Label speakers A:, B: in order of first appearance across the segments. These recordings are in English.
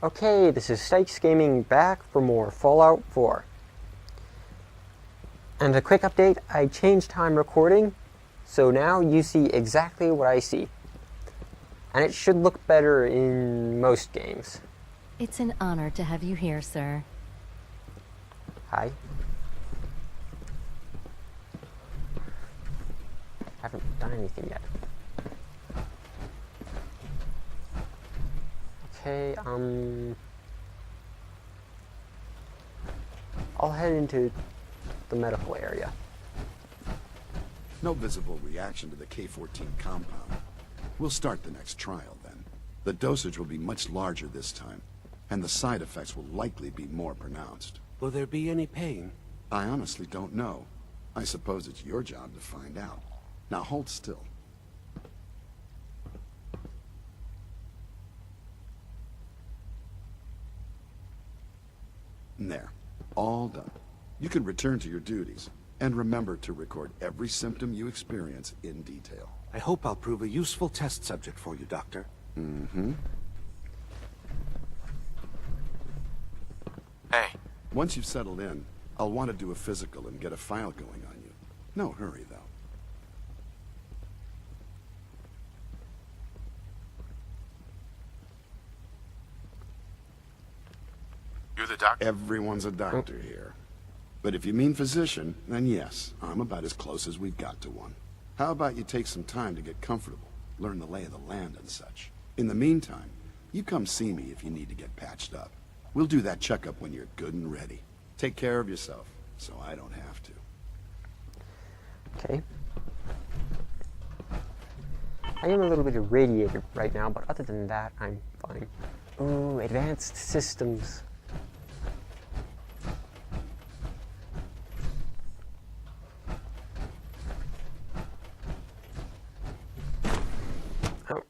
A: Okay, this is Sykes Gaming back for more Fallout 4. And a quick update, I changed time recording, so now you see exactly what I see. And it should look better in most games.
B: It's an honor to have you here, sir.
A: Hi. Haven't done anything yet. Okay, I'll head into the medical area.
C: No visible reaction to the K-14 compound. We'll start the next trial then. The dosage will be much larger this time, and the side effects will likely be more pronounced.
D: Will there be any pain?
C: I honestly don't know. I suppose it's your job to find out. Now hold still. There. All done. You can return to your duties. And remember to record every symptom you experience in detail.
D: I hope I'll prove a useful test subject for you, Doctor.
C: Mm-hmm.
E: Hey.
C: Once you've settled in, I'll want to do a physical and get a file going on you. No hurry, though.
E: You're the doctor?
C: Everyone's a doctor here. But if you mean physician, then yes, I'm about as close as we've got to one. How about you take some time to get comfortable, learn the lay of the land and such. In the meantime, you come see me if you need to get patched up. We'll do that checkup when you're good and ready. Take care of yourself, so I don't have to.
A: Okay. I am a little bit irradiated right now, but other than that, I'm fine. Ooh, advanced systems. Oh.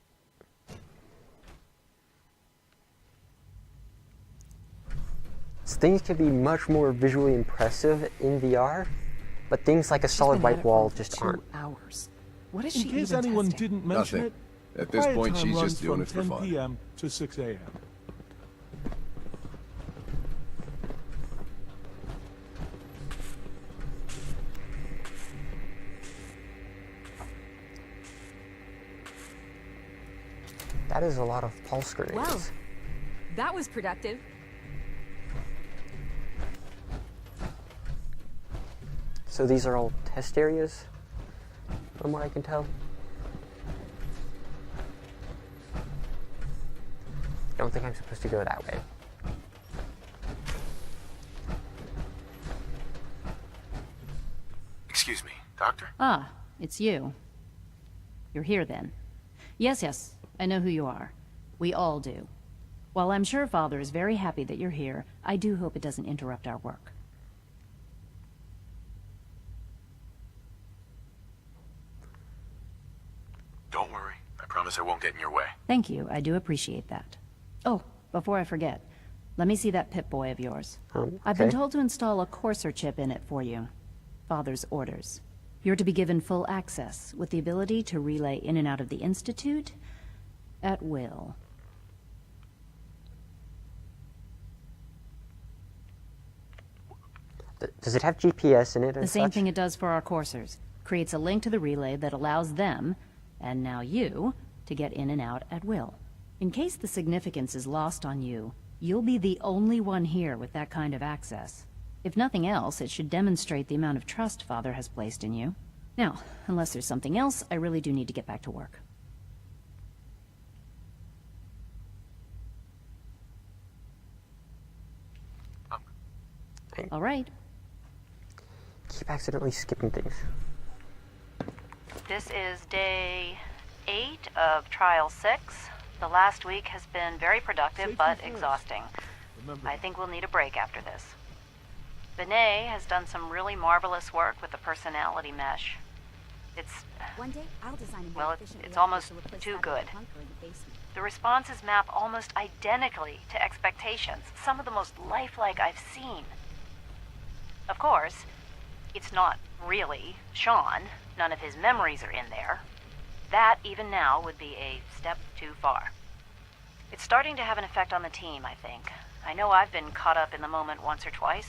A: Things can be much more visually impressive in VR, but things like a solid white wall just aren't.
F: Hours. What is she
G: In case
F: even
G: anyone
F: testing?
G: didn't mention
H: Nothing.
G: it,
H: At this
G: quiet
H: point,
G: time
H: she's
G: runs
H: just doing it for
G: from 10
H: fun.
G: p.m. to 6 a.m.
A: That is a lot of pulse grenades.
I: Well, that was productive.
A: So these are all test areas, from what I can tell. I don't think I'm supposed to go that way.
E: Excuse me, doctor?
B: Ah, it's you. You're here then. Yes, I know who you are. We all do. While I'm sure Father is very happy that you're here, I do hope it doesn't interrupt our work.
E: Don't worry. I promise I won't get in your way.
B: Thank you, I do appreciate that. Oh, before I forget, let me see that Pip-Boy of yours. I've been
A: Okay.
B: told to install a Courser chip in it for you. Father's orders. You're to be given full access, with the ability to relay in and out of the Institute at will.
A: Does it have GPS in it?
B: The same thing it does for our coursers. Creates a link to the relay that allows them, and now you, to get in and out at will. In case the significance is lost on you, you'll be the only one here with that kind of access. If nothing else, it should demonstrate the amount of trust Father has placed in you. Now, unless there's something else, I really do need to get back to work. All right.
A: Keep accidentally skipping things.
B: This is day 8 of Trial 6. The last week has been very productive, but exhausting. I think we'll need a break after this. Vinay has done some really marvelous work with the personality mesh. It's...
I: One day, I'll design a
B: well,
I: more
B: it's
I: efficient
B: almost
I: reactor to replace
B: too
I: that
B: good.
I: old bunker in the basement.
B: The responses map almost identically to expectations, some of the most lifelike I've seen. Of course, it's not really Sean. None of his memories are in there. That, even now, would be a step too far. It's starting to have an effect on the team, I think. I know I've been caught up in the moment once or twice.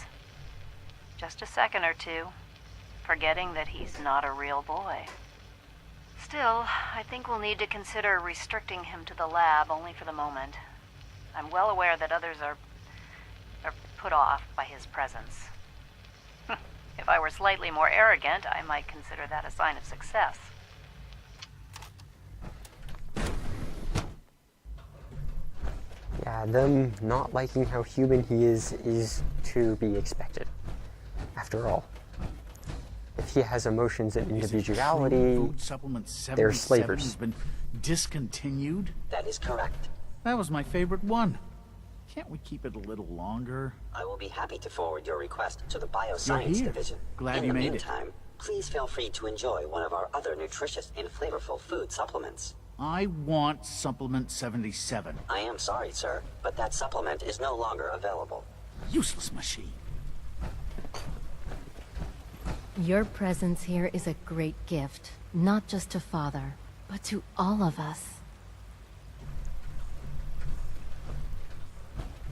B: Just a second or two, forgetting that he's not a real boy. Still, I think we'll need to consider restricting him to the lab only for the moment. I'm well aware that others are put off by his presence. If I were slightly more arrogant, I might consider that a sign of success.
A: Yeah, them not liking how human he is to be expected. After all, if he has emotions and individuality,
F: Food supplement
A: they're
F: 77
A: slavers.
F: has been discontinued?
G: That is correct.
F: That was my favorite one. Can't we keep it a little longer?
G: I will be happy to forward your request to the
F: You're
G: Bioscience
F: here.
G: Division.
F: Glad
G: In
F: you
G: the
F: made it.
G: meantime, please feel free to enjoy one of our other nutritious and flavorful food supplements.
F: I want supplement 77.
G: I am sorry, sir, but that supplement is no longer available.
F: Useless machine.
H: Your presence here is a great gift, not just to Father, but to all of us.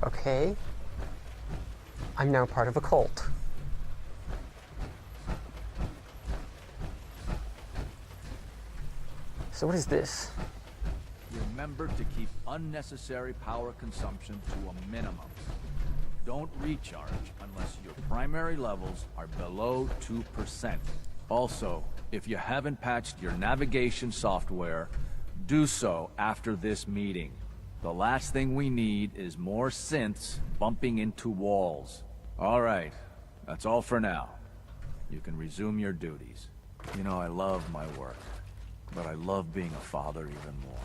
A: Okay. I'm now part of a cult. So what is this?
J: Remember to keep unnecessary power consumption to a minimum. Don't recharge unless your primary levels are below 2%. Also, if you haven't patched your navigation software, do so after this meeting. The last thing we need is more synths bumping into walls. All right, that's all for now. You can resume your duties. You know, I love my work, but I love being a father even more.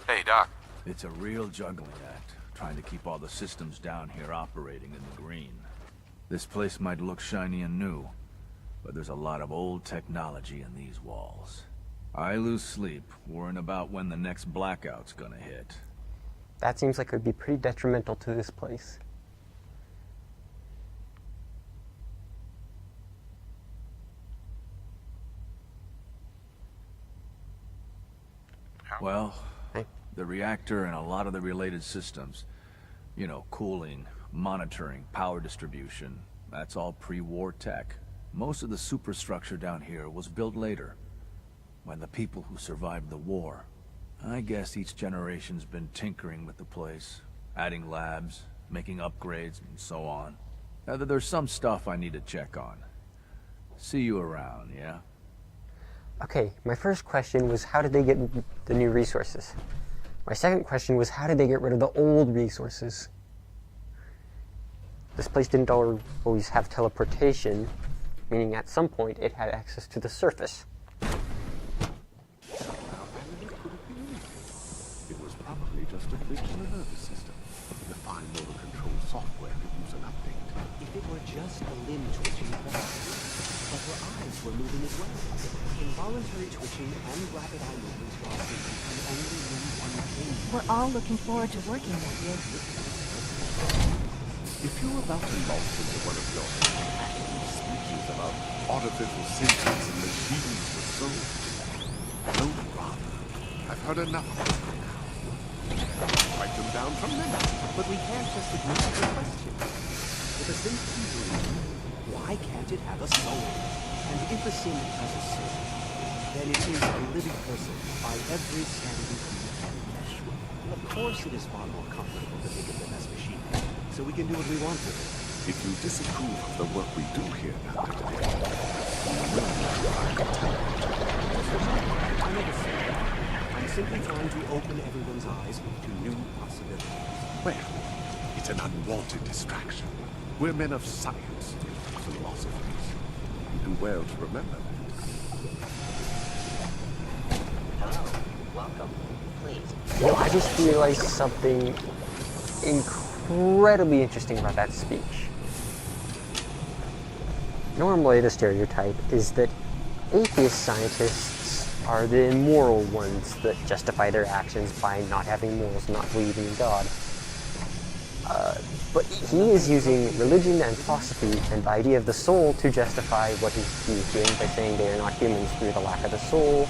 E: Hey, Doc.
J: It's a real juggling act, trying to keep all the systems down here operating in the green. This place might look shiny and new, but there's a lot of old technology in these walls. I lose sleep worrying about when the next blackout's gonna hit.
A: That seems like it would be pretty detrimental to this place.
J: Well,
A: Hey.
J: the reactor and a lot of the related systems, you know, cooling, monitoring, power distribution, that's all pre-war tech. Most of the superstructure down here was built later, by the people who survived the war. I guess each generation's been tinkering with the place, adding labs, making upgrades, and so on. There's some stuff I need to check on. See you around, yeah?
A: Okay, my first question was how did they get the new resources? My second question was how did they get rid of the old resources? This place didn't always have teleportation, meaning at some point it had access to the surface.
C: It was probably just a glitch in the nervous system. The fine motor control software could use an update.
D: If it were just a limb twitching, but her eyes were moving as well. Involuntary twitching and rapid eye movements while sleeping can only mean one thing.
H: We're all looking forward to working with you.
C: If you're about to launch into one of your active speeches about artificial senses and machines for souls, don't bother. I've heard enough of this now. Write them down from memory.
D: But we can't just ignore the question. If a synth can breathe, why can't it have a soul? And if a synth has a soul, then it is a living person by every standard we can mesh with. Of course it is far more comfortable to think of them as machines, so we can do what we want with it.
C: If you disapprove of the work we do here, Dr. Day,
D: I never said that. I'm simply trying to open everyone's eyes to new possibilities.
C: well, it's an unwanted distraction. We're men of science, philosophies. You do well to remember that.
G: Hello. Welcome. Please.
A: You know, I just realized something incredibly interesting about that speech. Normally the stereotype is that atheist scientists are the immoral ones that justify their actions by not having morals, not believing in God. But he is using religion and philosophy and the idea of the soul to justify what he's doing by saying they are not humans through the lack of the soul.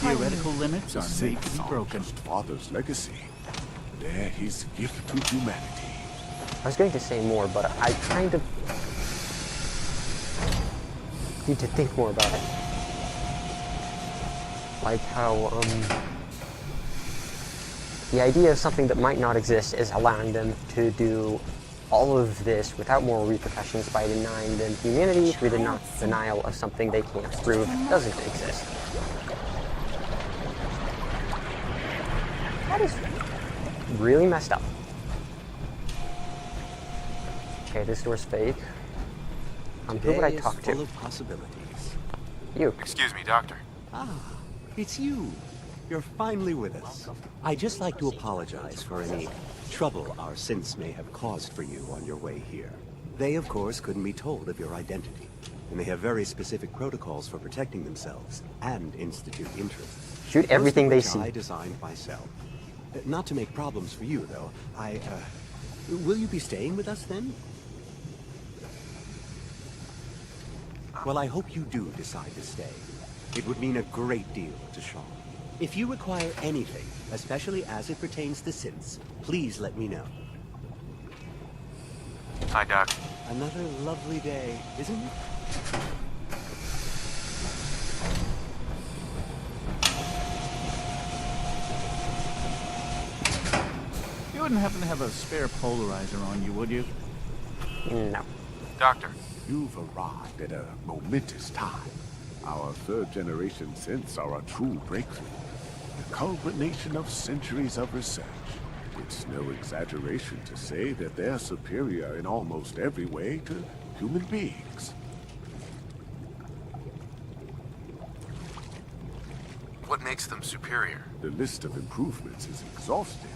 H: I
F: theoretical limits are made to be broken.
K: Father's legacy. They're his gift to humanity.
A: I was going to say more, but I kind of need to think more about it. Like how, the idea of something that might not exist is allowing them to do all of this without moral repercussions by denying them humanity through the denial of something they can't prove doesn't exist. That is really messed up. Okay, this door's fake. Who would I talk to?
D: Full of possibilities.
A: You.
E: Excuse me, Doctor.
D: Ah, it's you. You're finally with us. I'd just like to apologize for any trouble our synths may have caused for you on your way here. They, of course, couldn't be told of your identity, and they have very specific protocols for protecting themselves and institute interests.
A: Shoot everything they see.
D: I designed myself. Not to make problems for you, though. Will you be staying with us then? Well, I hope you do decide to stay. It would mean a great deal to Sean. If you require anything, especially as it pertains to synths, please let me know.
E: Hi, Doc.
D: Another lovely day, isn't it?
F: You wouldn't happen to have a spare polarizer on you, would you?
A: No.
E: Doctor.
K: You've arrived at a momentous time. Our third-generation synths are a true breakthrough. The culmination of centuries of research. It's no exaggeration to say that they're superior in almost every way to human beings.
E: What makes them superior?
K: The list of improvements is exhaustive.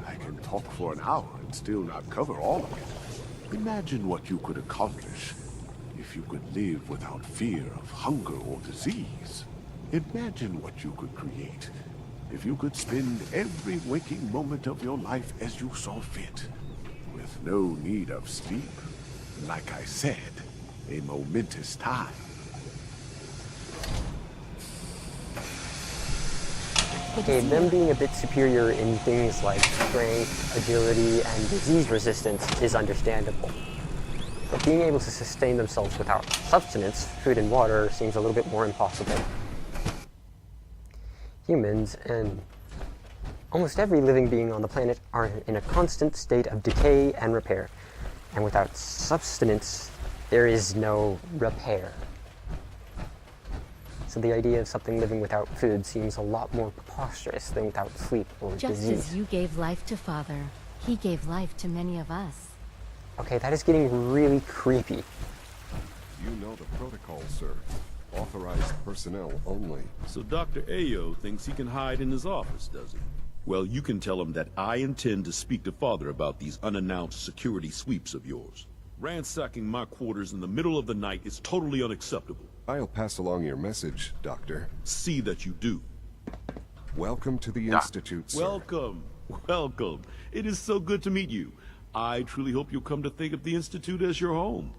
K: I can talk for an hour and still not cover all of it. Imagine what you could accomplish if you could live without fear of hunger or disease. Imagine what you could create if you could spend every waking moment of your life as you saw fit, with no need of sleep. Like I said, a momentous time.
A: Okay, them being a bit superior in things like strength, agility, and disease resistance is understandable. But being able to sustain themselves without substance, food and water, seems a little bit more impossible. Humans, and almost every living being on the planet, are in a constant state of decay and repair. And without substance, there is no repair. So the idea of something living without food seems a lot more preposterous than without sleep or
H: Just
A: disease.
H: as you gave life to Father, he gave life to many of us.
A: Okay, that is getting really creepy.
L: You know the protocol, sir. Authorized personnel only.
M: So Dr. Ayo thinks he can hide in his office, does he? Well, you can tell him that I intend to speak to Father about these unannounced security sweeps of yours. Ransacking my quarters in the middle of the night is totally unacceptable.
L: I'll pass along your message, Doctor.
M: See that you do.
L: Welcome to the Institute, sir.
M: Welcome. Welcome. It is so good to meet you. I truly hope you'll come to think of the Institute as your home.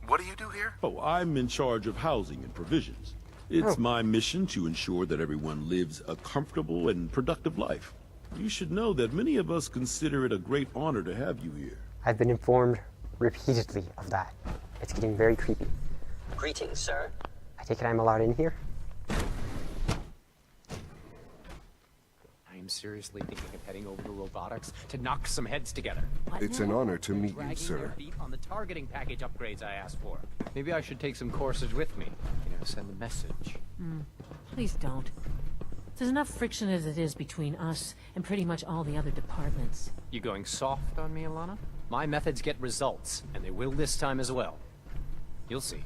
E: What do you do here?
M: Oh, I'm in charge of housing and provisions. It's my mission to ensure that everyone lives a comfortable and productive life. You should know that many of us consider it a great honor to have you here.
A: I've been informed repeatedly of that. It's getting very creepy.
G: Greetings, sir.
A: I take it I'm allowed in here?
N: I am seriously thinking of heading over to robotics to knock some heads together.
L: It's an honor to meet you,
N: Dragging
L: sir.
N: their feet on the targeting package upgrades I asked for. Maybe I should take some courses with me. Send a message.
O: Please don't. There's enough friction as it is between us and pretty much all the other departments.
N: You going soft on me, Alana? My methods get results, and they will this time as well. You'll see.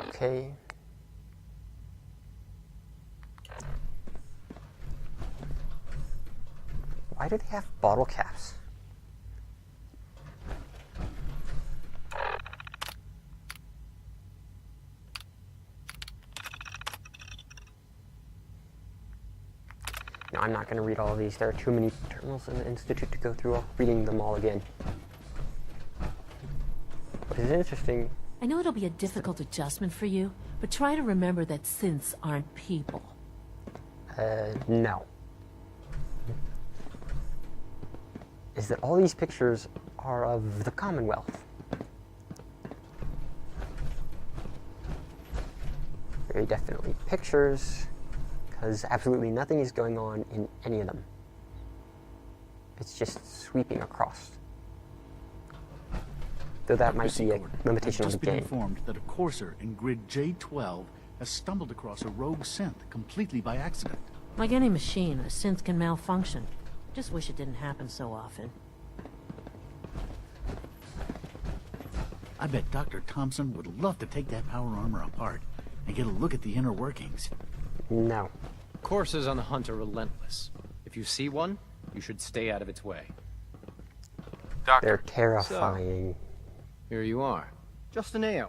A: Okay. Why do they have bottle caps? No, I'm not going to read all of these. There are too many terminals in the Institute to go through reading them all again. What is interesting...
O: I know it'll be a difficult adjustment for you, but try to remember that synths aren't people.
A: No. Is that all these pictures are of the Commonwealth. Very definitely pictures, because absolutely nothing is going on in any of them. It's just sweeping across. Though that might be a limitation of the game.
F: I've just been informed that a courser in grid J12 has stumbled across a rogue synth completely by accident.
O: Like any machine, a synth can malfunction. Just wish it didn't happen so often.
F: I bet Dr. Thompson would love to take that power armor apart and get a look at the inner workings.
A: No.
N: Coursers on the hunt are relentless. If you see one, you should stay out of its way.
E: Doctor.
A: They're terrifying.
N: So, here you are. Justin Ayo,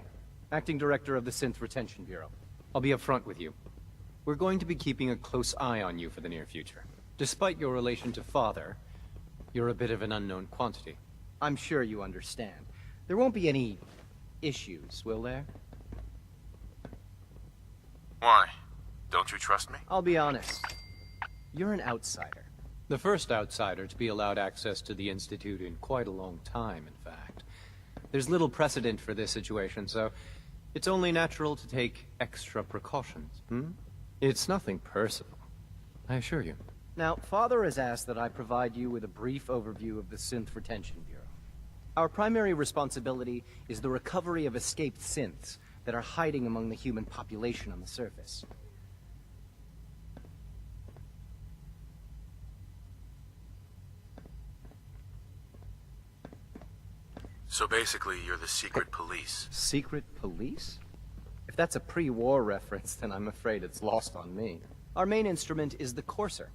N: Acting Director of the Synth Retention Bureau. I'll be upfront with you. We're going to be keeping a close eye on you for the near future. Despite your relation to Father, you're a bit of an unknown quantity. I'm sure you understand. There won't be any issues, will there?
E: Why? Don't you trust me?
N: I'll be honest. You're an outsider. The first outsider to be allowed access to the Institute in quite a long time, in fact. There's little precedent for this situation, so it's only natural to take extra precautions, It's nothing personal, I assure you. Now, Father has asked that I provide you with a brief overview of the Synth Retention Bureau. Our primary responsibility is the recovery of escaped synths that are hiding among the human population on the surface.
E: So basically, you're the secret police.
N: Secret police? If that's a pre-war reference, then I'm afraid it's lost on me. Our main instrument is the Courser,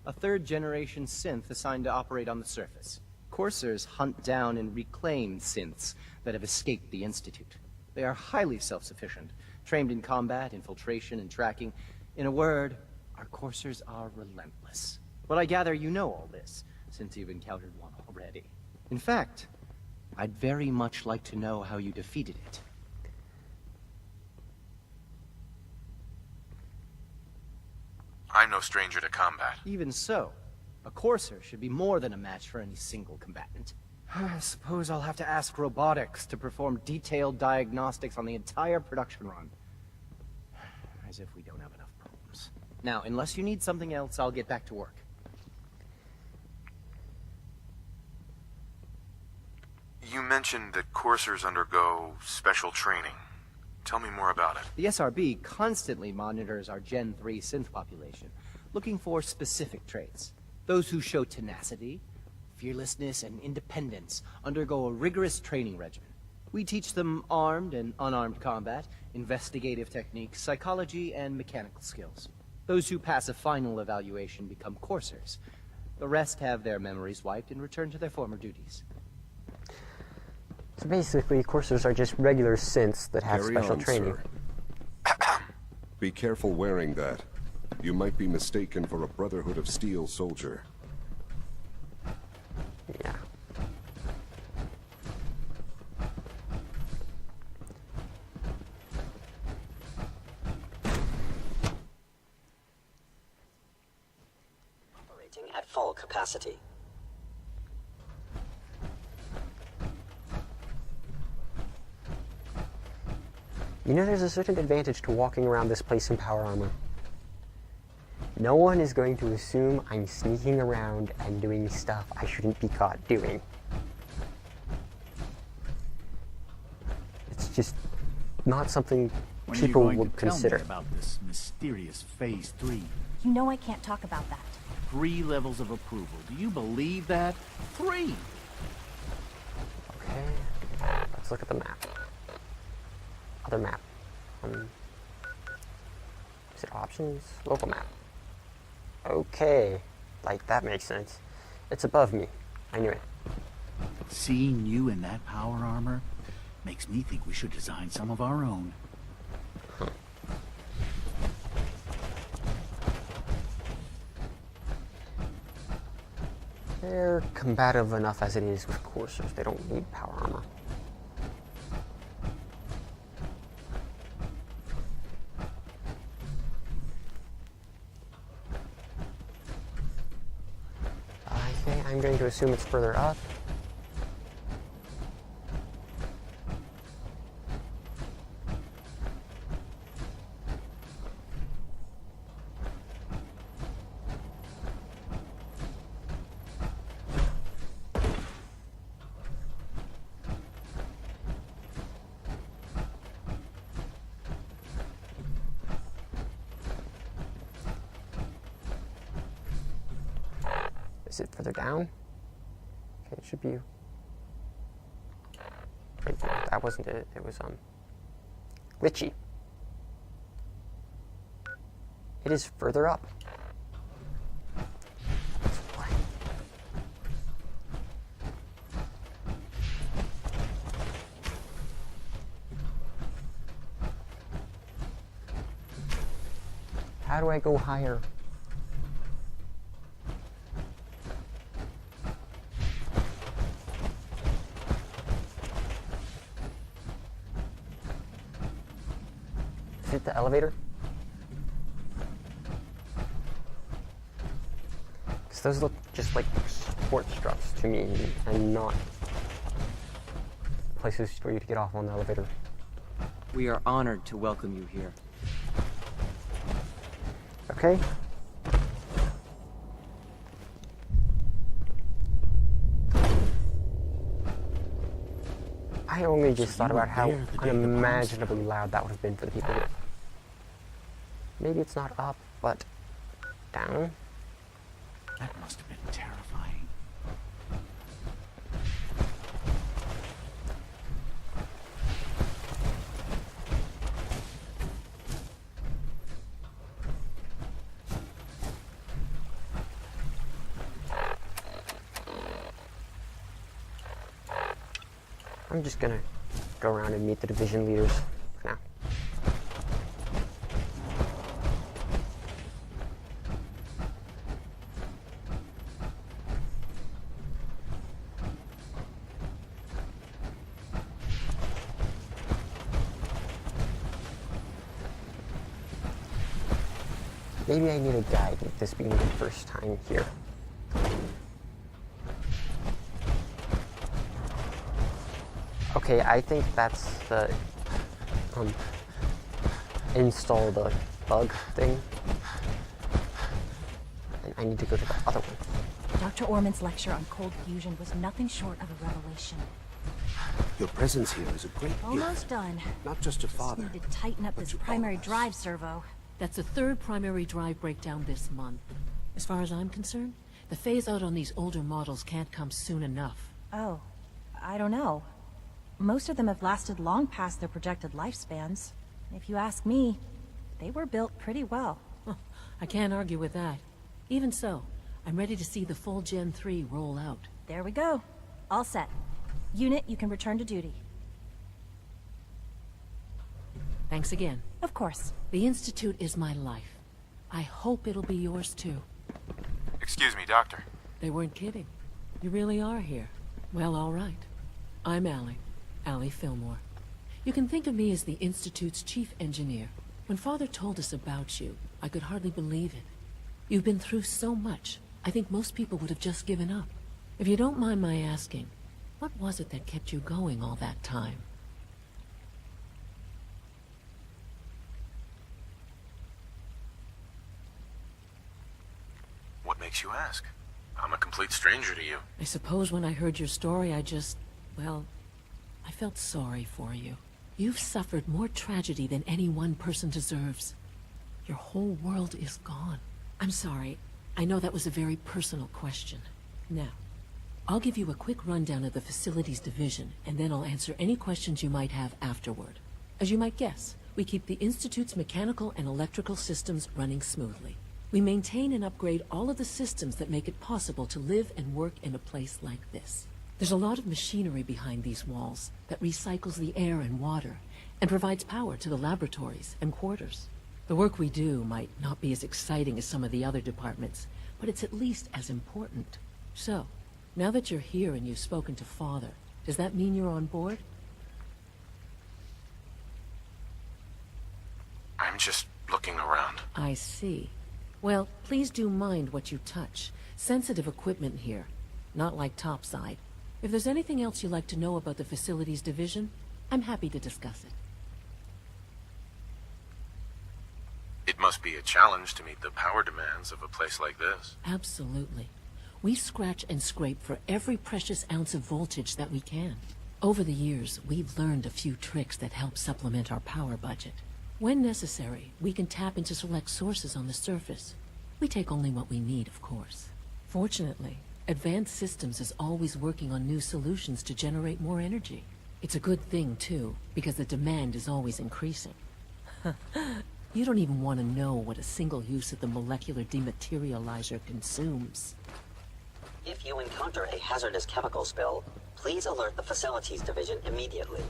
N: a third-generation synth assigned to operate on the surface. Coursers hunt down and reclaim synths that have escaped the Institute. They are highly self-sufficient, trained in combat, infiltration, and tracking. In a word, our Coursers are relentless. But I gather you know all this, since you've encountered one already. In fact, I'd very much like to know how you defeated it.
E: I'm no stranger to combat.
N: Even so, a Courser should be more than a match for any single combatant. I suppose I'll have to ask robotics to perform detailed diagnostics on the entire production run. As if we don't have enough problems. Now, unless you need something else, I'll get back to work.
E: You mentioned that coursers undergo special training. Tell me more about it.
N: The SRB constantly monitors our Gen 3 synth population, looking for specific traits. Those who show tenacity, fearlessness, and independence undergo a rigorous training regimen. We teach them armed and unarmed combat, investigative techniques, psychology, and mechanical skills. Those who pass a final evaluation become coursers. The rest have their memories wiped and return to their former duties.
A: So basically, coursers are just regular synths that have
K: Carry
A: special
K: on,
A: training.
K: sir. Be careful wearing that. You might be mistaken for a Brotherhood of Steel soldier.
A: Yeah.
G: Operating at full capacity.
A: You know, there's a certain advantage to walking around this place in power armor. No one is going to assume I'm sneaking around and doing stuff I shouldn't be caught doing. It's just not something people would consider.
F: Tell me about this mysterious Phase 3.
I: You know I can't talk about that.
F: 3 levels of approval. Do you believe that? 3!
A: Okay, let's look at the map. Other map. Is it options? Local map. Okay, like that makes sense. It's above me. I knew it.
F: Seeing you in that power armor makes me think we should design some of our own.
A: They're combative enough as it is with coursers. They don't need power armor. I'm going to assume it's further up. Is it further down? Okay, it should be. Wait, no, that wasn't it. It was glitchy. It is further up. Why? How do I go higher? The elevator? Because those look just like support struts to me and not places for you to get off on the elevator.
N: We are honored to welcome you here.
A: Okay. I only just thought about how unimaginably loud that would have been for the people here. Maybe it's not up, but down.
F: That must have been terrifying.
A: I'm just gonna go around and meet the division leaders for now. Maybe I need a guide with this being the first time here. Okay, I think that's the install the bug thing. And I need to go to the other one.
I: Dr. Orman's lecture on cold fusion was nothing short of a revelation.
D: Your presence here is a great
I: Almost
D: gift.
I: done.
D: Not just to Father.
I: Need to tighten up this primary drive servo.
O: That's the third primary drive breakdown this month. As far as I'm concerned, the phase-out on these older models can't come soon enough.
I: Oh, I don't know. Most of them have lasted long past their projected lifespans. If you ask me, they were built pretty well.
O: I can't argue with that. Even so, I'm ready to see the full Gen 3 roll out.
I: There we go. All set. Unit, you can return to duty.
O: Thanks again.
I: Of course.
O: The Institute is my life. I hope it'll be yours too.
E: Excuse me, Doctor.
O: They weren't kidding. You really are here. Well, all right. I'm Allie Fillmore. You can think of me as the Institute's chief engineer. When Father told us about you, I could hardly believe it. You've been through so much, I think most people would have just given up. If you don't mind my asking, what was it that kept you going all that time?
E: What makes you ask? I'm a complete stranger to you.
O: I suppose when I heard your story, well, I felt sorry for you. You've suffered more tragedy than any one person deserves. Your whole world is gone. I'm sorry. I know that was a very personal question. Now, I'll give you a quick rundown of the facilities division, and then I'll answer any questions you might have afterward. As you might guess, we keep the Institute's mechanical and electrical systems running smoothly. We maintain and upgrade all of the systems that make it possible to live and work in a place like this. There's a lot of machinery behind these walls that recycles the air and water and provides power to the laboratories and quarters. The work we do might not be as exciting as some of the other departments, but it's at least as important. So, now that you're here and you've spoken to Father, does that mean you're on board?
E: I'm just looking around.
O: I see. Well, please do mind what you touch. Sensitive equipment here. Not like topside. If there's anything else you'd like to know about the facilities division, I'm happy to discuss it.
E: It must be a challenge to meet the power demands of a place like this.
O: Absolutely. We scratch and scrape for every precious ounce of voltage that we can. Over the years, we've learned a few tricks that help supplement our power budget. When necessary, we can tap into select sources on the surface. We take only what we need, of course. Fortunately, Advanced Systems is always working on new solutions to generate more energy. It's a good thing, too, because the demand is always increasing. You don't even want to know what a single use of the molecular dematerializer consumes.
G: If you encounter a hazardous chemical spill, please alert the Facilities Division immediately.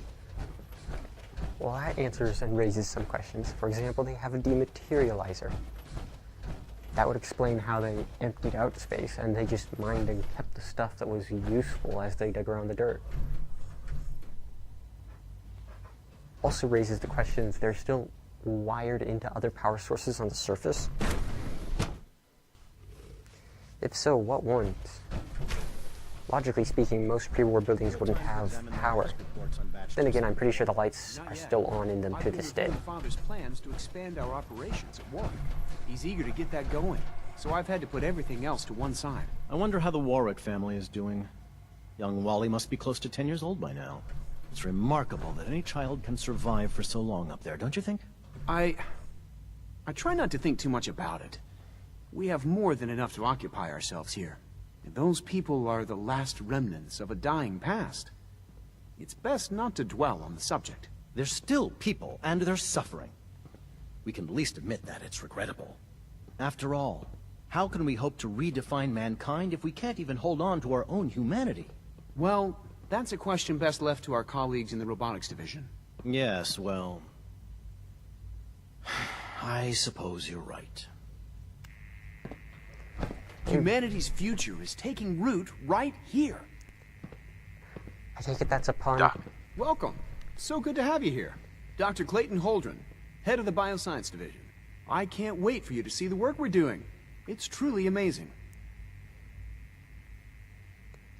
A: Well, that answers and raises some questions. For example, they have a dematerializer. That would explain how they emptied out space and they just mined and kept the stuff that was useful as they dug around the dirt. Also raises the question if they're still wired into other power sources on the surface. If so, what ones? Logically speaking, most pre-war buildings wouldn't have power. Then again, I'm pretty sure the lights are still on in them to this day.
D: Father's plans to expand our operations at Warwick. He's eager to get that going, so I've had to put everything else to one side.
P: I wonder how the Warwick family is doing. Young Wally must be close to 10 years old by now. It's remarkable that any child can survive for so long up there, don't you think?
D: I try not to think too much about it. We have more than enough to occupy ourselves here. And those people are the last remnants of a dying past. It's best not to dwell on the subject.
P: They're still people, and they're suffering. We can at least admit that it's regrettable. After all, how can we hope to redefine mankind if we can't even hold on to our own humanity?
D: Well, that's a question best left to our colleagues in the robotics division.
P: Yes, well... I suppose you're right.
D: Humanity's future is taking root right here.
A: I take it that's a pun.
E: Doc.
D: Welcome. So good to have you here. Dr. Clayton Holdren, head of the Bioscience Division. I can't wait for you to see the work we're doing. It's truly amazing.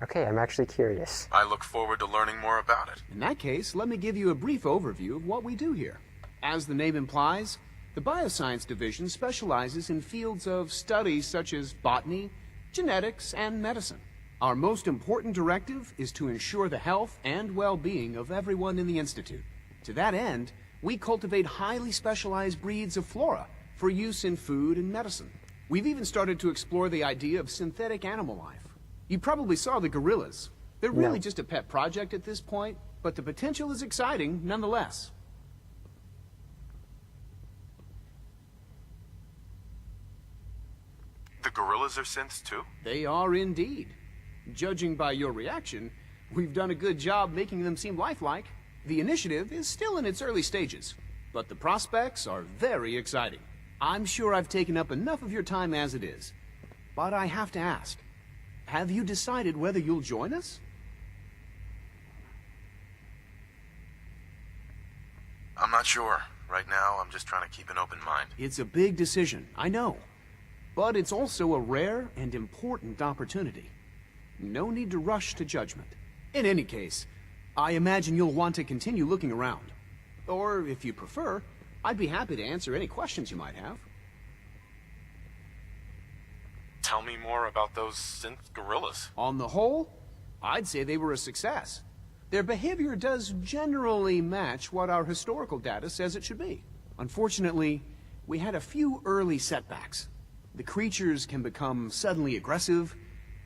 A: Okay, I'm actually curious.
E: I look forward to learning more about it.
D: In that case, let me give you a brief overview of what we do here. As the name implies, the Bioscience Division specializes in fields of studies such as botany, genetics, and medicine. Our most important directive is to ensure the health and well-being of everyone in the Institute. To that end, we cultivate highly specialized breeds of flora for use in food and medicine. We've even started to explore the idea of synthetic animal life. You probably saw the gorillas. They're really just a pet project at this point, but the potential is exciting nonetheless.
E: The gorillas are synths too?
D: They are indeed. Judging by your reaction, we've done a good job making them seem lifelike. The initiative is still in its early stages, but the prospects are very exciting. I'm sure I've taken up enough of your time as it is. But I have to ask, have you decided whether you'll join us?
E: I'm not sure. Right now, I'm just trying to keep an open mind.
D: It's a big decision, I know. But it's also a rare and important opportunity. No need to rush to judgment. In any case, I imagine you'll want to continue looking around. Or, if you prefer, I'd be happy to answer any questions you might have.
E: Tell me more about those synth gorillas.
D: On the whole, I'd say they were a success. Their behavior does generally match what our historical data says it should be. Unfortunately, we had a few early setbacks. The creatures can become suddenly aggressive,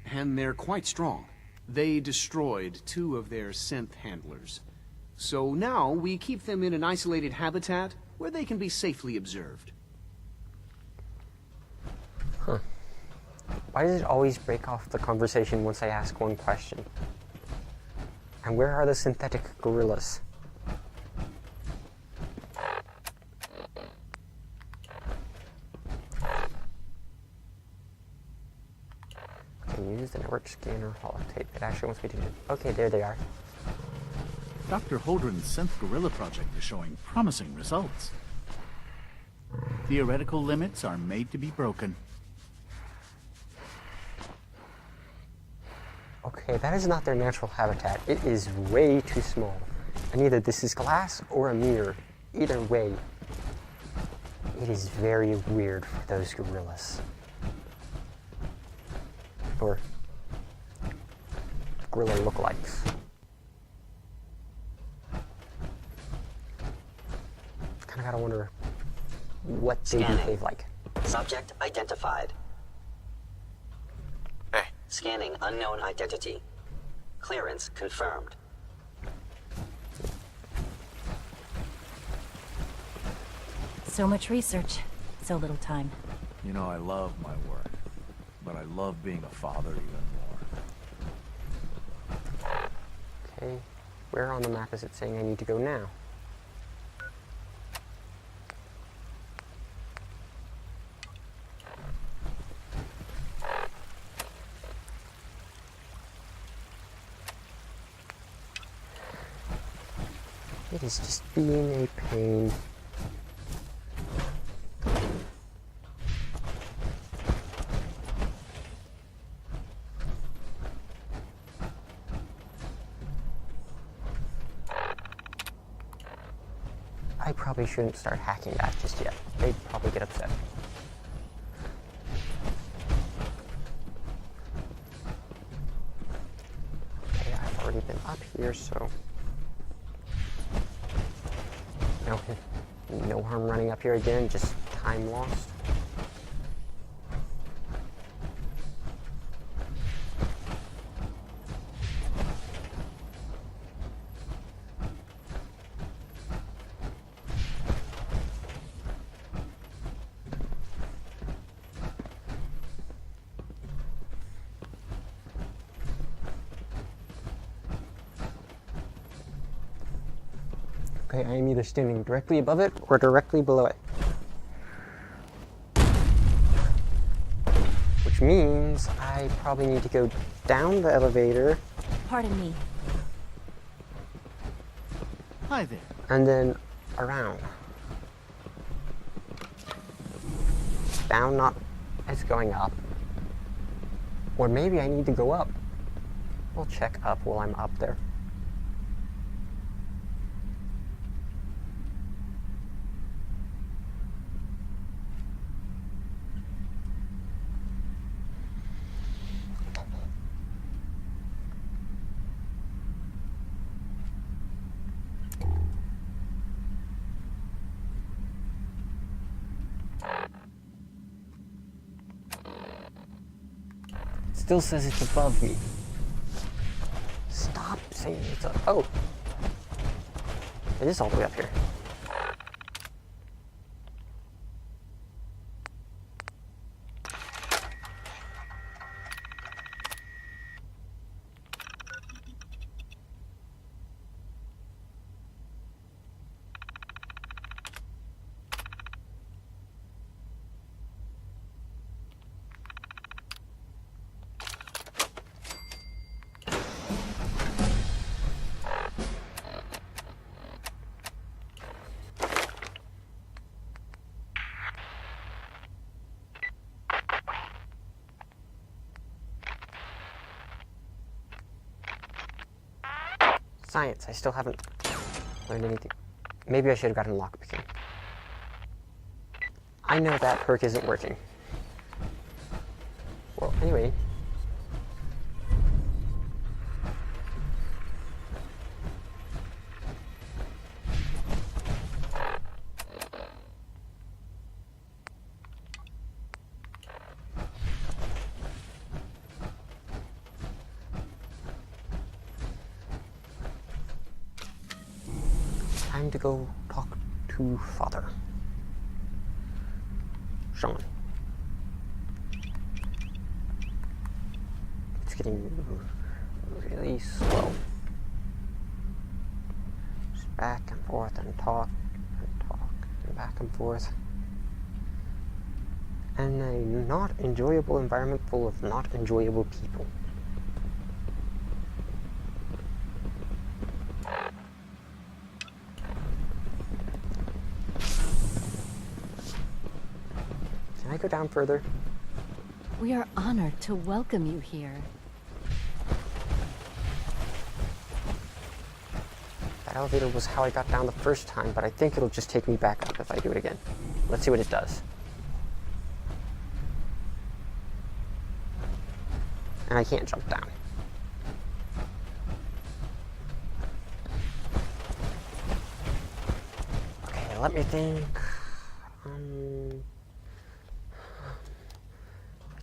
D: and they're quite strong. They destroyed 2 of their synth handlers. So now we keep them in an isolated habitat where they can be safely observed.
A: Huh. Why does it always break off the conversation once I ask one question? And where are the synthetic gorillas? Okay, use the network scanner holotape. It actually wants me to do it. Okay, there they are.
F: Dr. Holdren's Synth Gorilla project is showing promising results. Theoretical limits are made to be broken.
A: Okay, that is not their natural habitat. It is way too small. And either this is glass or a mirror. Either way, it is very weird for those gorillas. Or gorilla lookalikes. Kinda gotta wonder what they behave like.
G: Subject identified.
E: Hey.
G: Scanning unknown identity. Clearance confirmed.
I: So much research, so little time.
J: You know, I love my work, but I love being a father even more.
A: Okay, where on the map is it saying I need to go now? It is just being a pain. I probably shouldn't start hacking that just yet. They'd probably get upset. Okay, I've already been up here, so... No harm running up here again, just time lost. Okay, I am either standing directly above it or directly below it. Which means I probably need to go down the elevator.
I: Pardon me.
F: Hi there.
A: And then around. Down, not as going up. Or maybe I need to go up. We'll check up while I'm up there. Still says it's above me. Stop saying it's up. Oh. It is all the way up here. Science, I still haven't learned anything. Maybe I should have gotten lockpicking. I know that perk isn't working. Well, anyway. Time to go talk to Father. Sean. It's getting really slow. Just back and forth and talk and back and forth. and a not enjoyable environment full of not enjoyable people. Can I go down further?
H: We are honored to welcome you here.
A: That elevator was how I got down the first time, but I think it'll just take me back up if I do it again. Let's see what it does. And I can't jump down. Okay, let me think. I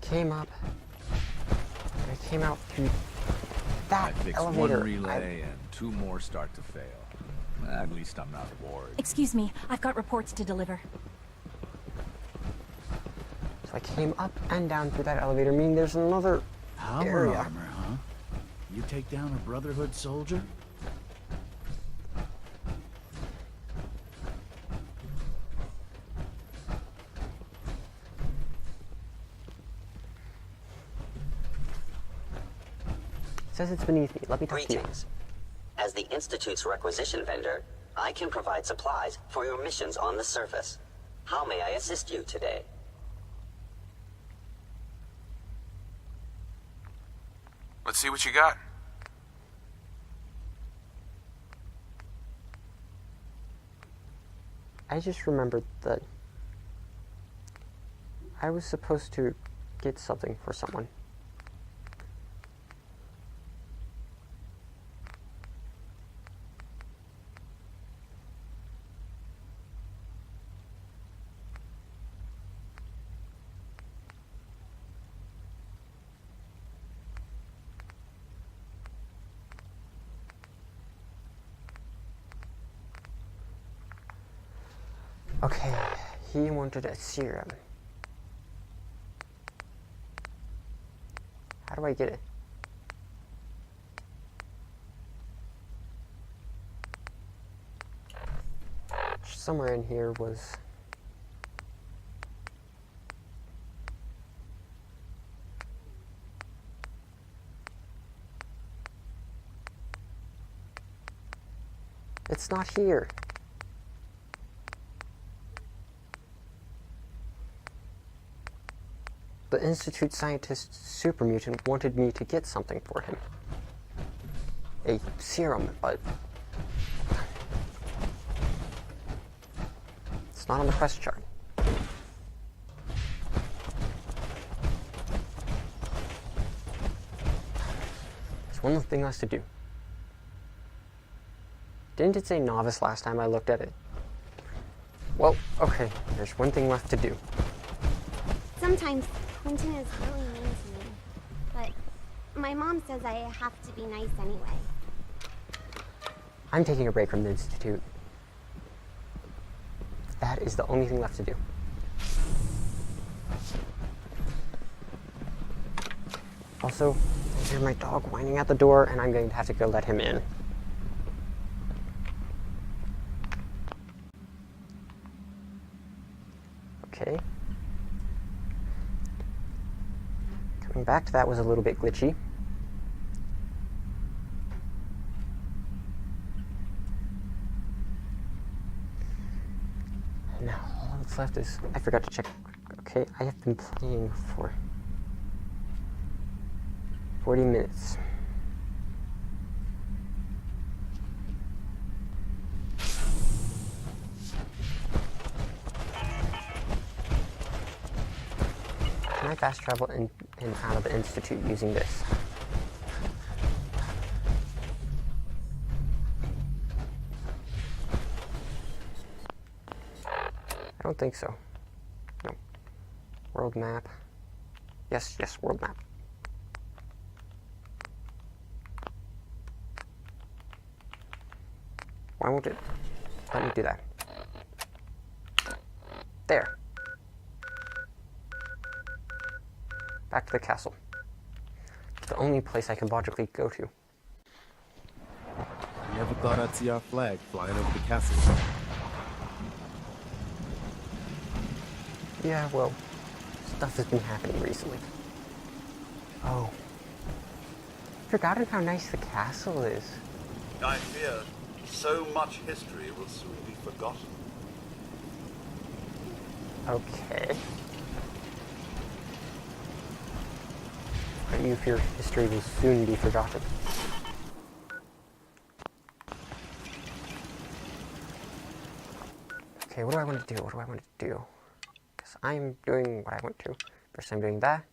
A: came up. I came out through that
J: I fixed
A: elevator.
J: one relay and 2 more start to fail. At least I'm not bored.
I: Excuse me, I've got reports to deliver.
A: So I came up and down through that elevator, meaning there's another
F: Power
A: area.
F: armor, huh? You take down a Brotherhood soldier?
A: It says it's beneath me. Let me talk to you.
G: Greetings. As the Institute's requisition vendor, I can provide supplies for your missions on the surface. How may I assist you today?
E: Let's see what you got.
A: I just remembered that I was supposed to get something for someone. Okay, he wanted a serum. How do I get it? Somewhere in here was... It's not here. The Institute scientist super mutant wanted me to get something for him. A serum, but it's not on the quest chart. There's one thing left to do. Didn't it say novice last time I looked at it? Well, okay, there's one thing left to do.
Q: Sometimes Quentin is really mean to me, but my mom says I have to be nice anyway.
A: I'm taking a break from the Institute. That is the only thing left to do. Also, I hear my dog whining at the door, and I'm going to have to go let him in. Okay. Coming back to that was a little bit glitchy. And now all that's left is... I forgot to check. Okay, I have been playing for 40 minutes. Can I fast travel in and out of the Institute using this? I don't think so. No. World map. Yes, yes, world map. Why won't it let me do that? There. Back to the castle. It's the only place I can logically go to.
L: Never thought I'd see our flag flying over the castle.
A: Yeah, well, stuff has been happening recently. Oh. Forgotten how nice the castle is.
R: I fear so much history will soon be forgotten.
A: Okay. Why do you fear history will soon be forgotten? Okay, what do I want to do? What do I want to do? Because I'm doing what I want to. First I'm doing that.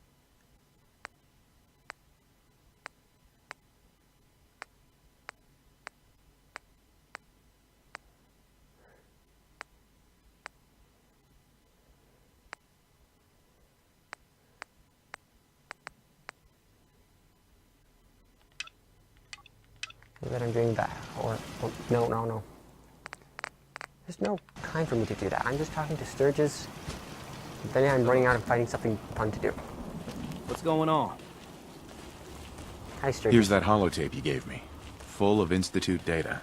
A: And then I'm doing that. Or no. There's no time for me to do that. I'm just talking to Sturges. Then I'm running out and finding something fun to do.
D: What's going on?
A: Hi, Sturges.
S: Here's that holotape you gave me. Full of Institute data.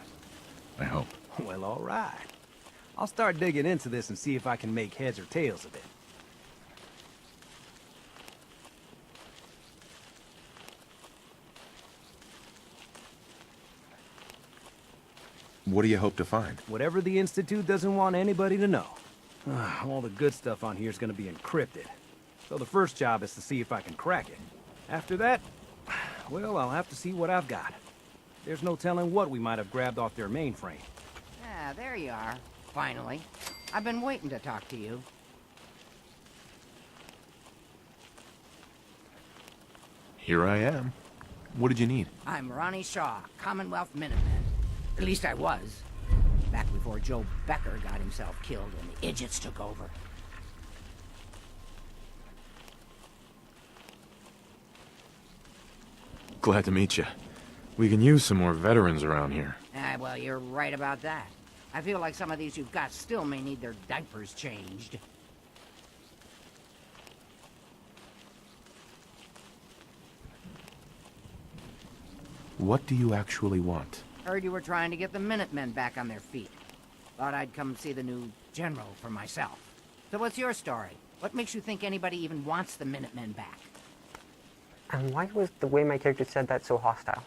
S: I hope.
D: Well, all right. I'll start digging into this and see if I can make heads or tails of it.
S: What do you hope to find?
D: Whatever the Institute doesn't want anybody to know. All the good stuff on here is going to be encrypted. So the first job is to see if I can crack it. After that, well, I'll have to see what I've got. There's no telling what we might have grabbed off their mainframe.
T: Ah, there you are. Finally. I've been waiting to talk to you.
S: Here I am. What did you need?
T: I'm Ronnie Shaw, Commonwealth Minuteman. At least I was. Back before Joe Becker got himself killed and the idiots took over.
S: Glad to meet you. We can use some more veterans around here.
T: Ah, well, you're right about that. I feel like some of these you've got still may need their diapers changed.
S: What do you actually want?
T: Heard you were trying to get the Minutemen back on their feet. Thought I'd come see the new general for myself. So what's your story? What makes you think anybody even wants the Minutemen back?
A: And why was the way my character said that so hostile?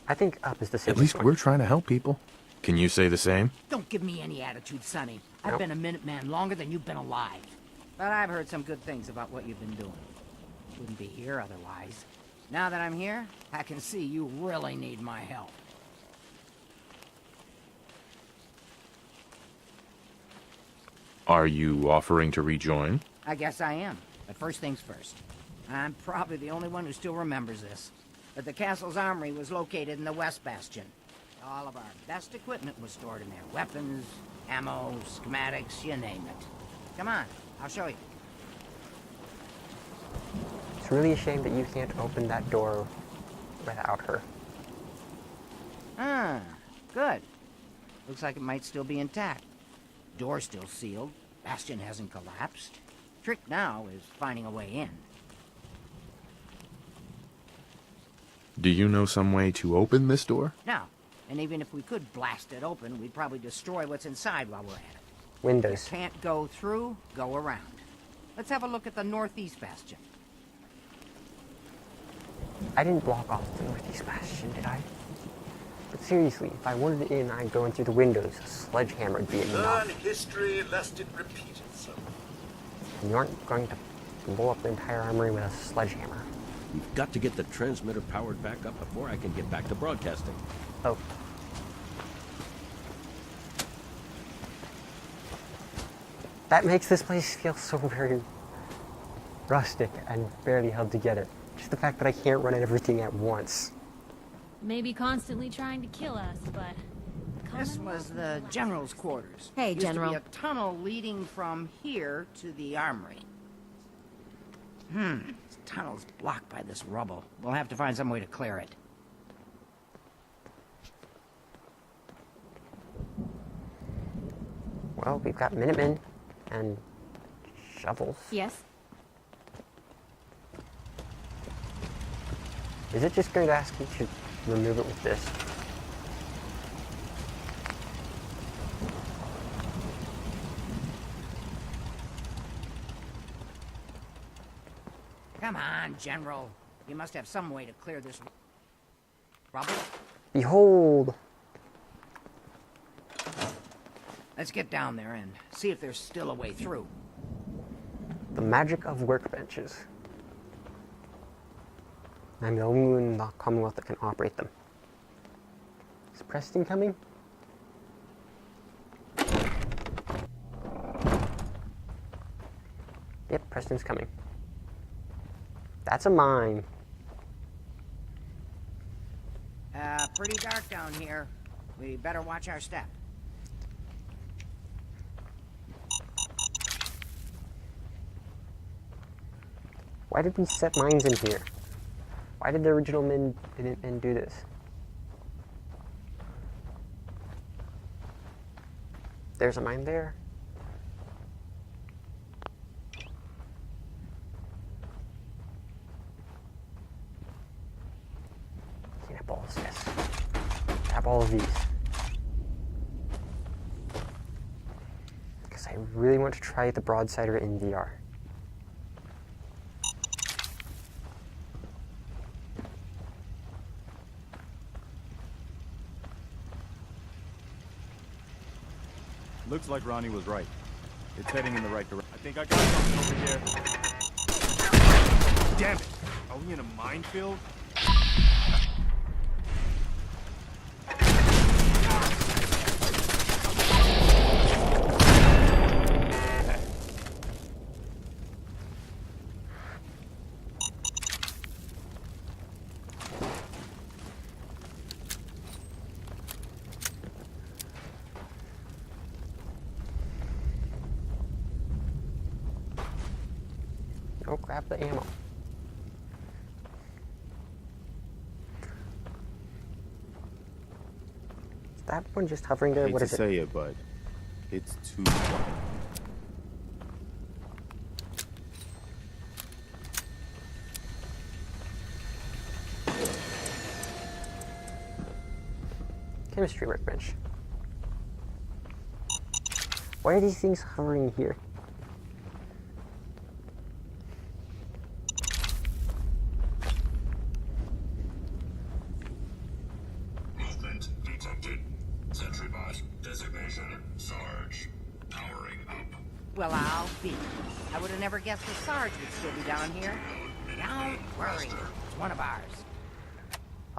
A: I think up is the safest
S: At least
A: one.
S: we're trying to help people. Can you say the same?
T: Don't give me any attitude, Sonny. I've been a Minuteman longer than you've been alive. But I've heard some good things about what you've been doing. Wouldn't be here otherwise. Now that I'm here, I can see you really need my help.
S: Are you offering to rejoin?
T: I guess I am. But first things first. I'm probably the only one who still remembers this. But the castle's armory was located in the West Bastion. All of our best equipment was stored in there. Weapons, ammo, schematics, you name it. Come on, I'll show you.
A: It's really a shame that you can't open that door without her.
T: Ah, good. Looks like it might still be intact. Door's still sealed. Bastion hasn't collapsed. Trick now is finding a way in.
S: Do you know some way to open this door?
T: No. And even if we could blast it open, we'd probably destroy what's inside while we're at it.
A: Windows.
T: If you can't go through, go around. Let's have a look at the Northeast Bastion.
A: I didn't block off the Northeast Bastion, did I? But seriously, if I wanted in, I'd go in through the windows. A sledgehammer would be enough.
R: Learn history lest it repeat itself.
A: And you aren't going to blow up the entire armory with a sledgehammer.
U: We've got to get the transmitter powered back up before I can get back to broadcasting.
A: Oh. That makes this place feel so very rustic and barely held together. Just the fact that I can't run everything at once.
V: Maybe constantly trying to kill us, but...
T: This was the General's quarters.
H: Hey,
T: Used
H: General.
T: to be a tunnel leading from here to the armory. This tunnel's blocked by this rubble. We'll have to find some way to clear it.
A: Well, we've got Minutemen and shovels.
V: Yes?
A: Is it just going to ask me to remove it with this.
T: Come on, General. You must have some way to clear this rubble.
A: Behold!
T: Let's get down there and see if there's still a way through.
A: The magic of workbenches. I'm the only one in the Commonwealth that can operate them. Is Preston coming? Yep, Preston's coming. That's a mine.
T: Pretty dark down here. We better watch our step.
A: Why did we set mines in here? Why did the original men do this? There's a mine there. Clean up all of this. Grab all of these. Because I really want to try the broadsider in VR.
B: Looks like Ronnie was right. It's heading in the right direction. I think I got something over here. Damn it! Are we in a minefield?
A: Oh, grab the ammo. Is that one just hovering there?
B: I hate
A: What
B: to
A: is it?
B: say it, but it's too quiet.
A: Chemistry workbench. Why are these things hovering here?
C: Movement detected. Sentry bot designation Sarge. Powering up.
T: Well, I'll be. I would have never guessed the Sarge would still be down here. Don't worry. It's one of ours.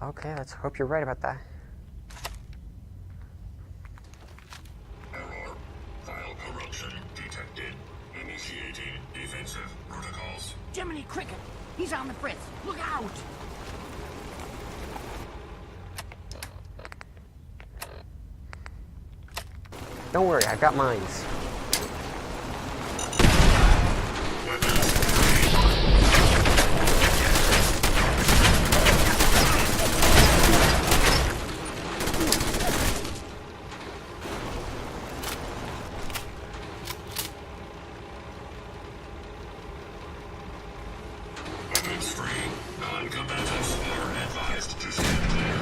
A: Okay, let's hope you're right about that.
C: Error. File corruption detected. Initiating defensive protocols.
T: Jiminy Cricket! He's on the fritz! Look out!
A: Don't worry, I've got mines.
C: Weapons free. Non-combatants are advised to stand clear.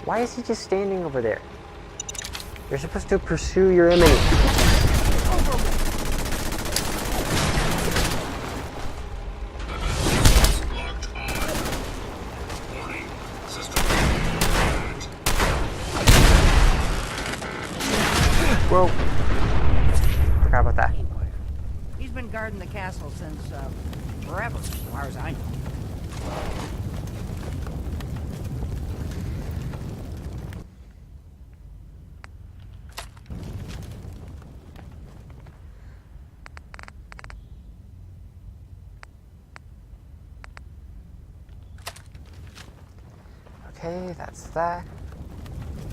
A: Why is he just standing over there? You're supposed to pursue your enemy. Whoa. Forgot about that.
T: He's been guarding the castle since, forever, as far as I know.
A: Okay, that's that.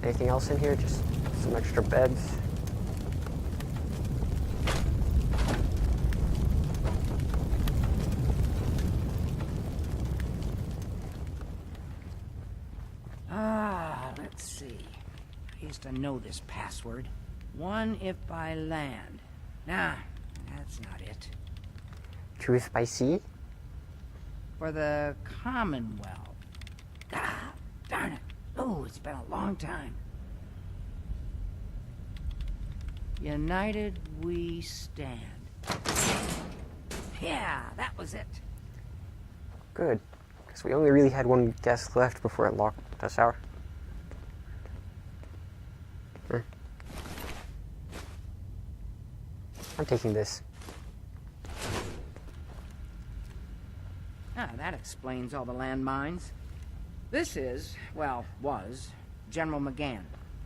A: Anything else in here? Just some extra beds.
T: Let's see. supposed to know this password. One if by land. Nah, that's not it.
A: Two if by sea?
T: For the Commonwealth. Ah, darn it. Oh, it's been a long time. United we stand. Yeah, that was it.
A: Good. Because we only really had one guest left before it locked us out. I'm taking this.
T: Ah, that explains all the landmines. This is, well, was, General McGann.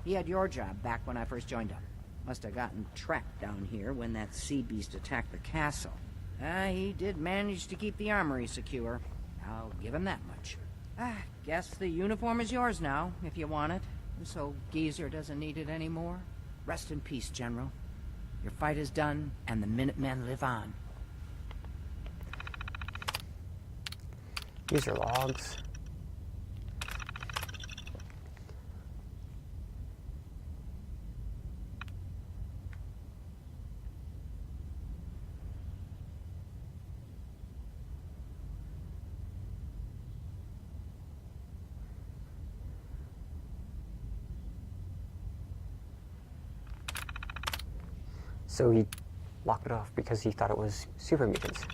T: He had your job back when I first joined up. Must have gotten trapped down here when that sea beast attacked the castle. He did manage to keep the armory secure. I'll give him that much. Guess the uniform is yours now, if you want it. So Geezer doesn't need it anymore. Rest in peace, General. Your fight is done, and the Minutemen live on.
A: These are logs. So he locked it off because he thought it was super mutants.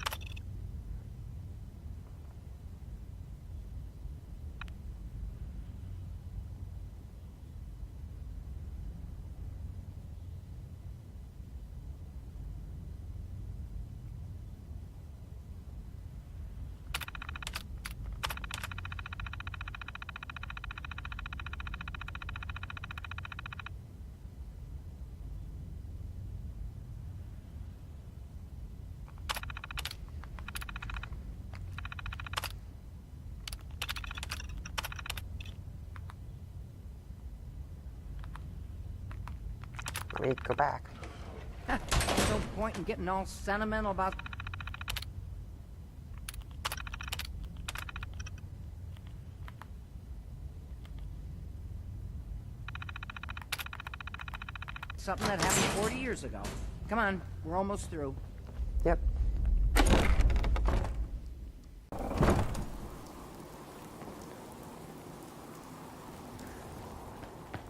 A: Let me go back.
T: No point in getting all sentimental about... something that happened 40 years ago. Come on, we're almost through.
A: Yep.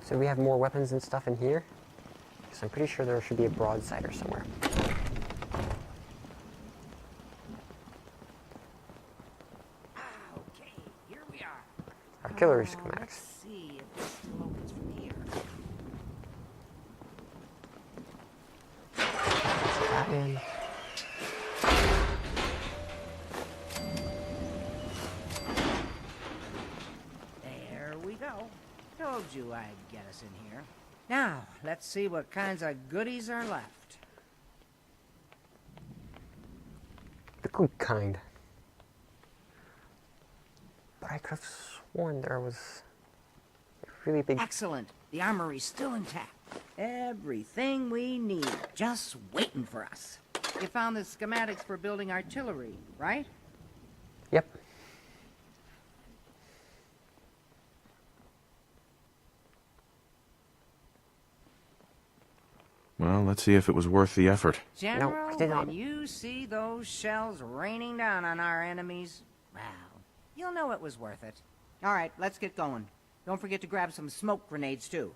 A: So we have more weapons and stuff in here? Because I'm pretty sure there should be a broadsider somewhere.
T: Okay, here we are.
A: Artillery schematics.
T: Let's see if this still opens from here.
A: That in.
T: There we go. Told you I'd get us in here. Now, let's see what kinds of goodies are left.
A: The good kind. But I could have sworn there was a really big...
T: Excellent. The armory's still intact. Everything we need, just waiting for us. You found the schematics for building artillery, right?
A: Yep.
S: Well, let's see if it was worth the effort.
T: General, when you see those shells raining down on our enemies, well, you'll know it was worth it. All right, let's get going. Don't forget to grab some smoke grenades, too.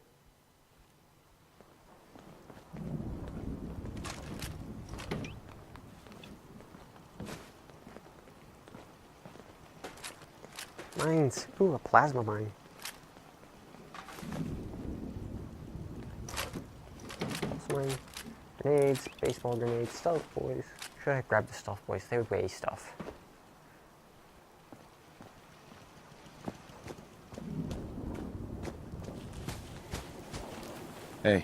A: Mines. Ooh, a plasma mine. Mine. Grenades, baseball grenades, stealth boys. Should I grab the stealth boys? They would weigh stuff.
S: Hey.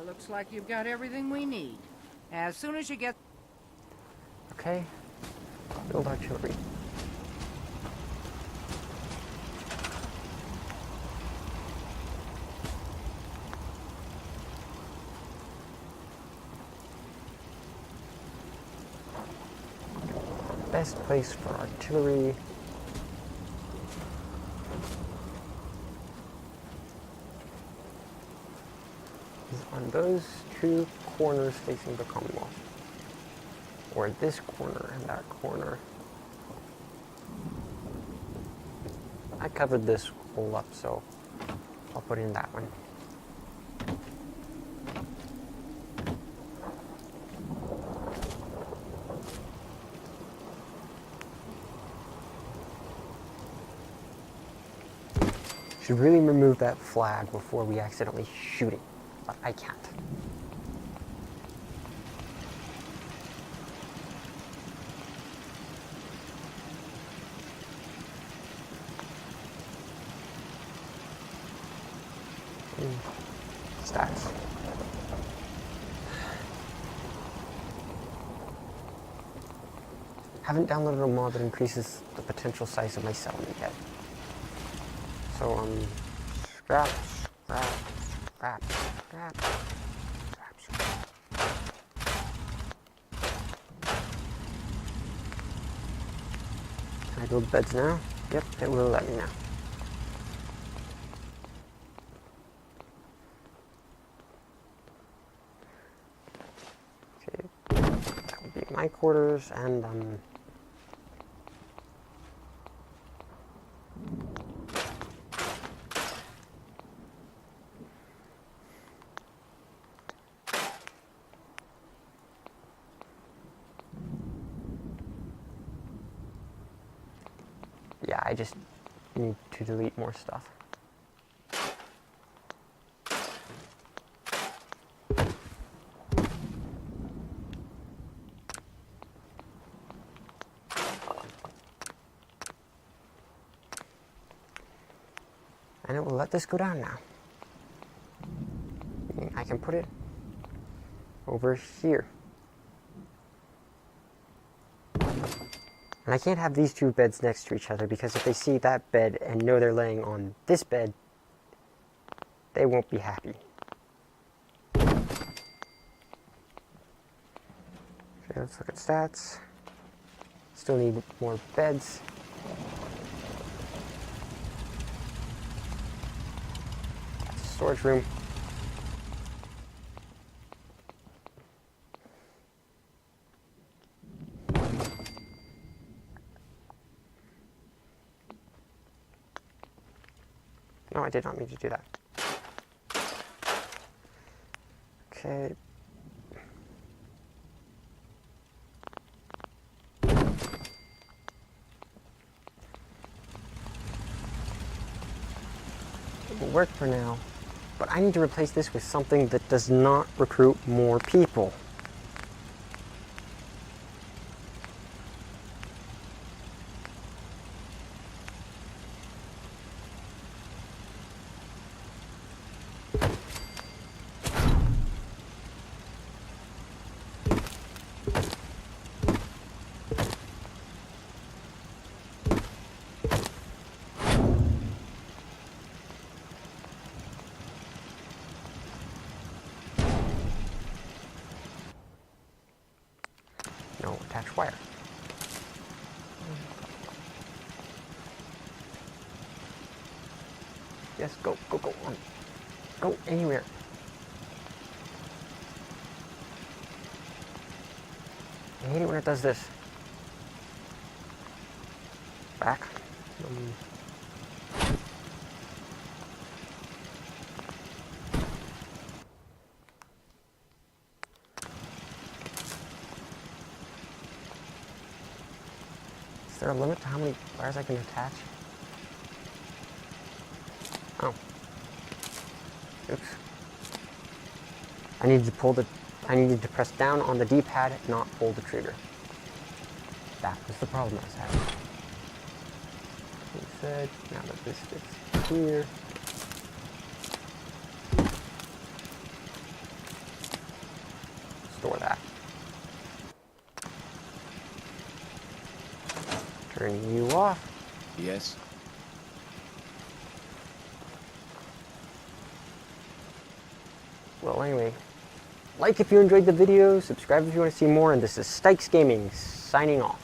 T: Looks like you've got everything we need. As soon as you get...
A: Okay. Build artillery. Best place for artillery. on those two corners facing the Commonwealth. Or this corner and that corner. I covered this hole up, so I'll put in that one. Should really remove that flag before we accidentally shoot it, but I can't. Stats. Haven't downloaded a mod that increases the potential size of my settlement yet. So, scrap. Can I build beds now? Yep, it will let me now. Okay, that would be my quarters, and yeah, I just need to delete more stuff. And it will let this go down now. I can put it over here. And I can't have these two beds next to each other because if they see that bed and know they're laying on this bed, they won't be happy. Okay, let's look at stats. Still need more beds. That's a storage room. No, I did not mean to do that. Okay. It will work for now, but I need to replace this with something that does not recruit more people. No attached wire. Yes, go on. Go anywhere. I hate it when it does this. Back. Is there a limit to how many wires I can attach? Oh. Oops. I needed to press down on the D-pad, not pull the trigger. That was the problem I was having. Like I said, now that this fits here. Store that. Turn you off.
S: Yes.
A: Well, anyway, like if you enjoyed the video, subscribe if you want to see more, and this is Stykes Gaming, signing off.